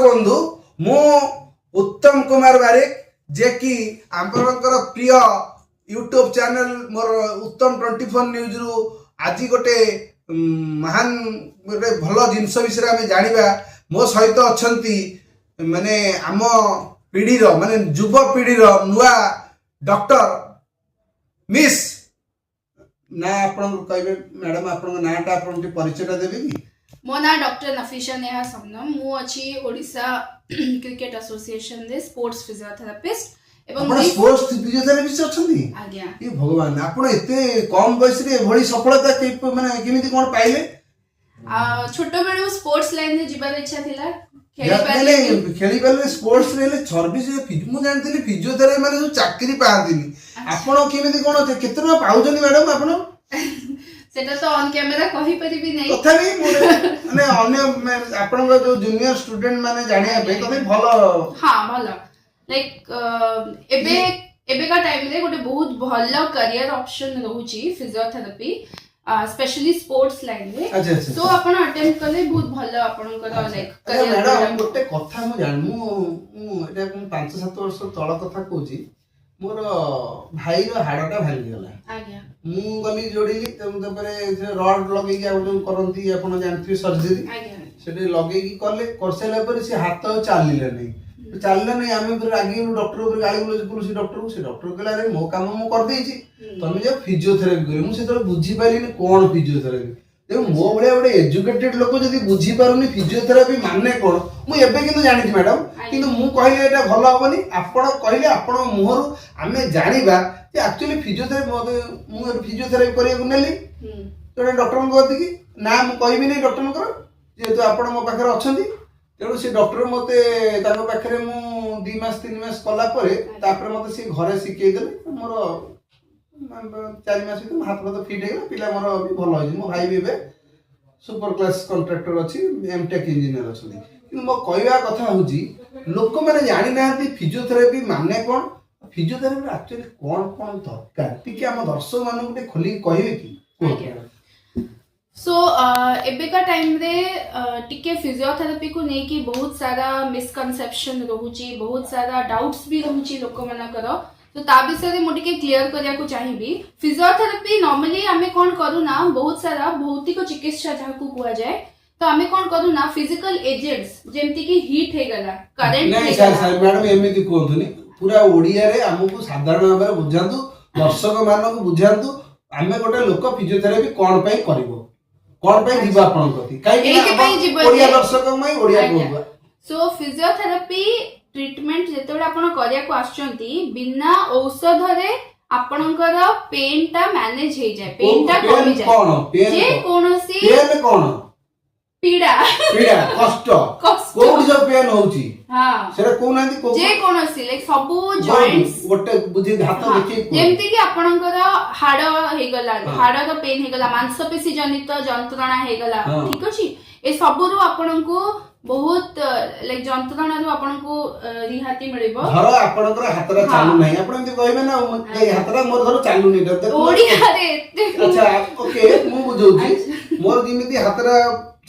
बंधु मु उत्तम कुमार बारिक जे कि आंपर प्रिय यूट्यूब चैनल मोर उत्तम 24 न्यूज रु आज गोटे महान गोटे भल जिनस विषय आम जाना मो सहित अच्छा माने आम पीढ़ी माने युव पीढ़ी नुआ डॉक्टर मिस ना आपण कहे मैडम आपण नाटा आपण परिचय देबे कि मो ना डॉक्टर नफीशा नेहा समनम मु अछि ओडिसा क्रिकेट एसोसिएशन दे स्पोर्ट्स फिजियोथेरापिस्ट एवं आपण स्पोर्ट्स फिजियोथेरापिस्ट अछंती आज्ञा ए भगवान आपण एते कम बयस रे भली सफलता के माने केमिति कोन पाइले छोटो बेलु स्पोर्ट्स लाइन में जिबार इच्छा थिला खेली पाले स्पोर्ट्स रे सर्विस मु जानथि फिजियोथेरापी माने जो चाकरी पाहतिनी आपण केमिति कोन केतना पाउजनी मैडम आपण सेटा तो ऑन कैमरा कहि परिबी नै तथापि माने अन्य आपण जो जूनियर स्टूडेंट माने जानिया बे तथापि भलो हां भलो लाइक एबे का टाइम रे गोटे बहुत भलो करियर ऑप्शन रहउची फिजियोथेरापी स्पेशली स्पोर्ट्स लाइन रे अच्छा अच्छा तो आपण अटेम्प्ट करले बहुत भलो आपण कर लाइक करियर मैडम गोटे कथा मु जान मु एटा 5-7 वर्ष तळ कथा कहूची मोर भाई रो हाडटा भांगी गला आज्ञा मु गली जोड़ीली तमरे रड लगे कि जो करंती आपण जानथि सर्जरी आज्ञा सेटे लगे कि करले करसेला पर से हाथ चालिले नहीं चालिले नहीं आमे फिर आगे डॉक्टर ऊपर गाली बोले पुलिस डॉक्टर से डॉक्टर कहला रे मो काम मु कर देछि तमे जे फिजियोथेरापी करे मु से तो बुझी पाइलिनी कोन फिजियोथेरापी देखो मो बड़े बड़े एजुकेटेड लोक जदी बुझी पारुनी फिजियोथेरापी माने कोन मु एबे किंतु जानिछि मैडम किंतु मु कहले एटा भलो होबनी आपण कहले आपण मुहरु आमे जानिबा जे एक्चुअली फिजियोथेरापी मु फिजियोथेरापी करिया को नेली तो डॉक्टर को कहती कि ना मु कहबी नै डॉक्टर को जेहेतु आपण मो पाखरे अछंती तेणु से डॉक्टर मते ताको पाखरे मु 2 मास 3 मास कला परे तापर मते से घरे सिखै देले मोर 4 मास तो हाथ तो फिट है पिला मोर भी भलो है मो भाई भी बे सुपर क्लास कॉन्ट्रैक्टर अछि एमटेक इंजीनियर अछि कि मो कहवा कथा होजी लोक माने जानि नांती फिजियोथेरापी माने कोन फिजियोथेरापी एक्चुअली कोन कोन दरकार टिके हम दर्शक मानु गुटे खोली कहबे कि सो एबे का टाइम रे टिके फिजियोथेरापी को नै कि बहुत सारा मिसकंसेप्शन रहउची बहुत सारा डाउट्स भी रहउची लोक मानकर तो ता विषय मु टिके क्लियर करिया को चाहिबी फिजियोथेरापी नॉर्मली हमें कोन करू ना बहुत सारा भौतिक चिकित्सा जहा को कुआ जाए तो हमें कोन करू ना फिजिकल एजेंट्स जेमति कि हीट हे गला करंट नहीं सर मैडम एमिति कोंथुनी पूरा ओडिया रे हमकु साधारण भाबे बुझांतु दर्शक मानक बुझांतु हमें गोटे लोक फिजियोथेरापी कोन पई करबो कोन पई जीवा आपण कथि काई ओडिया दर्शक मै ओडिया कहबा सो फिजियोथेरापी ट्रीटमेंट जेतेबे आपण करिया को आछंती बिना औषध रे आपणकर पेन ता मैनेज हे जाय पेन ता कमी जाय कोन पेन जे कोनोसी पेन कोन पीड़ा पीड़ा कष्ट कोन जो पेन होउची हां सेरा कोन आंती को जे कोनोसी लाइक सबु जॉइंट्स गोटे बुझी हाथ देखि जेमति कि आपणकर हाड़ हे गला हाड़ रो पेन हे गला मांसपेशी जनित जंत्रणा हे गला ठीक अछि ए सबरु आपणको बहुत लाइक जंत्रणा जो आपनको रिहाती मिलिबो धर आपनकर हातरा चालू नाही आपण एमति कहबे ना ए हातरा मोर धर चालू नाही देखो ओडिया रे अच्छा ओके मु बुझौची मोर जिमिति हातरा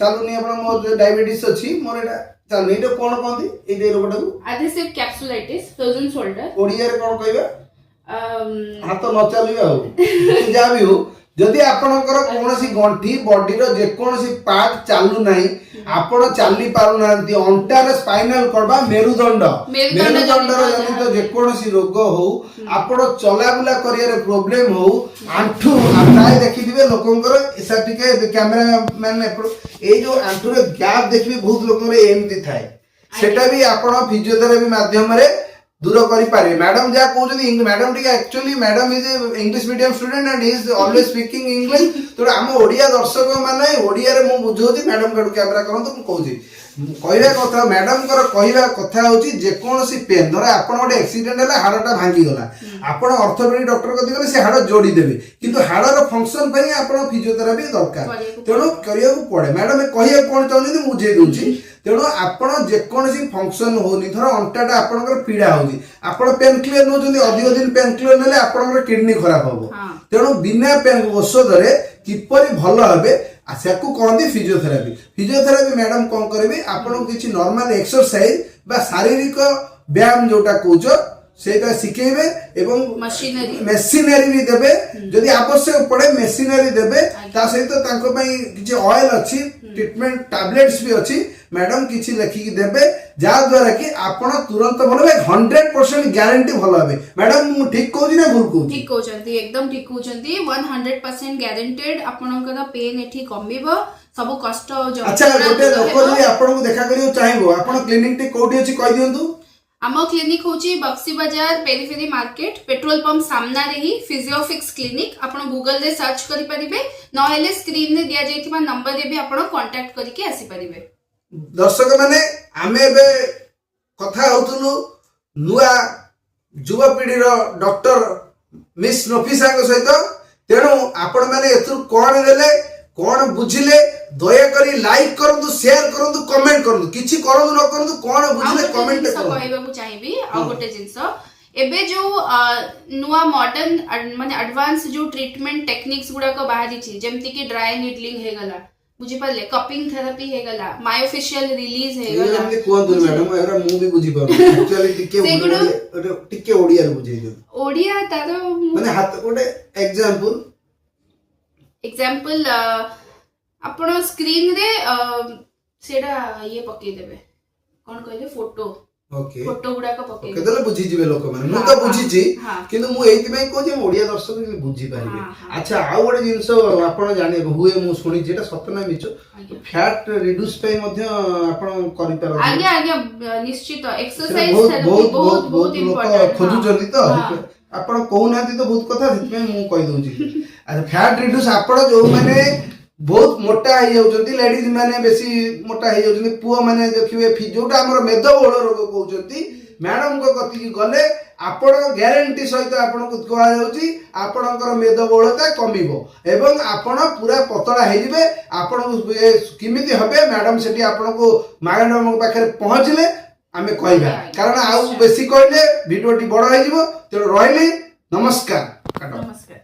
चालू नाही आपण मोर डायबिटीज अछि मोर एटा चालू एटा कोन कहंती ए रोगटा को adhesive capsulitis frozen shoulder Odia रे कोन कहबे हाथ न चालियो जा भी हो जदि आपनकर कोनोसी गंठी बॉडी रो जे कोनोसी पार्ट चालू नाही आपण चाली पारु नांती अंटार स्पाइनल कर्ड मेरुदंड रो जनित जे कोनोसी रोग हो आपण चला बुला करिया रे प्रॉब्लम हो आंठू प्राय देखि दिबे लोकंकर एसा टिके कैमरा मैन ए जो आंठू रे गैप देखबे बहुत लोकन रे एमति थाए सेटा भी आपण फिजियोथेरापी माध्यम रे दूर करि पारे मैडम जा कहउछथि मैडम टिके actually madam is English medium student and is always speaking English तो हम ओडिया दर्शक माने ओडिया रे मु बुझौछि मैडम कड कैमरा करन तो कहउछि कहबा कथा मैडम कर कहबा कथा होछि जे कोनोसी पेन धर आपण गोटे एक्सीडेंट हला हाडटा भांगी गला आपण ऑर्थोपेडिक डॉक्टर कथि गले से हाड जोड़ी देबे किंतु हाड रो फंक्शन पई आपण फिजियोथेरापी दरकार तेणु करिया को पड़े मैडम कहया कोन चाहनी बुझे दूछि तेणु आपण जे कोनोसी फंक्शन होनी धर अंटाटा आपनकर पीड़ा होजी आपण पेन क्लियर नोजनी अधिक दिन पेन क्लियर नेले आपनकर किडनी खराब होबो तेणु बिना पेन औषध रे किपरि भलो हबे आसियाकु कहते फिजियोथेरापी फिजियोथेरापी मैडम कौन करेंगे आपन किसी नॉर्मल एक्सरसाइज बा शारीरिक व्यायाम जोटा कौच सेटा शिखेबे एवं मेसिनरी भी देबे जदि आवश्यक पड़े मेसिनरी देबे ता सहित तांको पई किछि ऑयल अछि ट्रीटमेंट टैबलेट्स भी अछि मैडम किछि लिखि देबे जा द्वारा कि आपण तुरंत भल हेबे 100% गारंटी भल हेबे मैडम मु ठीक कहू ना भूल कहू ठीक कहउचंती एकदम ठीक कहउचंती 100% गारंटेड आपनकर पेन एठी कमिबो सब कष्ट जो अच्छा गोटे लोक जदि आपण को देखा करियो चाहिबो आपण क्लिनिक टी कोठी अछि कहि दियंतु आम क्लिनिक होची बक्सी बाजार पेरीफेरी मार्केट पेट्रोल पंप सामना रे ही फिजियोफिक्स क्लिनिक आपण गूगल रे सर्च करि परिबे न हेले स्क्रीन रे दिया जाइथिबा नंबर रे भी आपण कांटेक्ट करके आसी परिबे दर्शक माने आमे बे कथा होतुलु नुआ युवपीढ़ी डॉक्टर मिस नफिसा सहित तेणु आपण माने एथुर कोन देले कोन बुझिले दया करी लाइक करंतु शेयर करंतु कमेंट करंतु किछि करंतु न करंतु कोन बुझिले कमेंट करंतु कहबा चाहिबी आ गोटे जिंस एबे जो नुआ मॉडर्न माने एडवांस जो ट्रीटमेंट टेक्निक्स गुडा को बाहरी छी जेमति कि ड्राई नीडलिंग हे गला बुझी पाले कपिंग थेरेपी हे गला मायोफेशियल रिलीज हे गला हमने कोन मैडम एरा मु भी बुझी पाउ एक्चुअली टिके ओडिया रे बुझी दियो ओडिया तारो माने हाथ गोटे एग्जांपल आपण स्क्रीन रे सेडा ये पके देबे कोन कहले फोटो ओके फोटो गुडा को पके केतले बुझी जिवे लोक माने मु तो बुझी छी किंतु मु एति में को जे ओडिया दर्शक भी बुझी पारिबे अच्छा आ गोटे जिंस आपण जाने हुए मु सुनी जेटा सतना मिचो फैट रिड्यूस पे मध्ये आपण करि पारो आगे आगे निश्चित एक्सरसाइज थेरेपी बहुत बहुत इंपोर्टेंट खोजु जल्दी तो आपण कहू नाती तो बहुत कथा सित में मु कहि दउची अच्छा फैट रिड्यूस आपण जो माने बहुत मोटा हो जाउछंती लेडीज माने बेसी मोटा हो जाउछंती पुओ माने देखिबे जोटा हमर मेदबहुल रोग कहउछंती मैडम को कति की गले आपण ग्यारंटी सहित आपण को कहआ जाउची आपणकर मेदबहुलता कमिबो एवं आपण पूरा पतला हे जिवे आपण किमिति हबे मैडम सेठी आपण को मैडम पाखरे पहुंचले आमे कहबा कारण आउ बेसी कहले वीडियोटी बड़ हे जिवो तेरो रहली नमस्कार।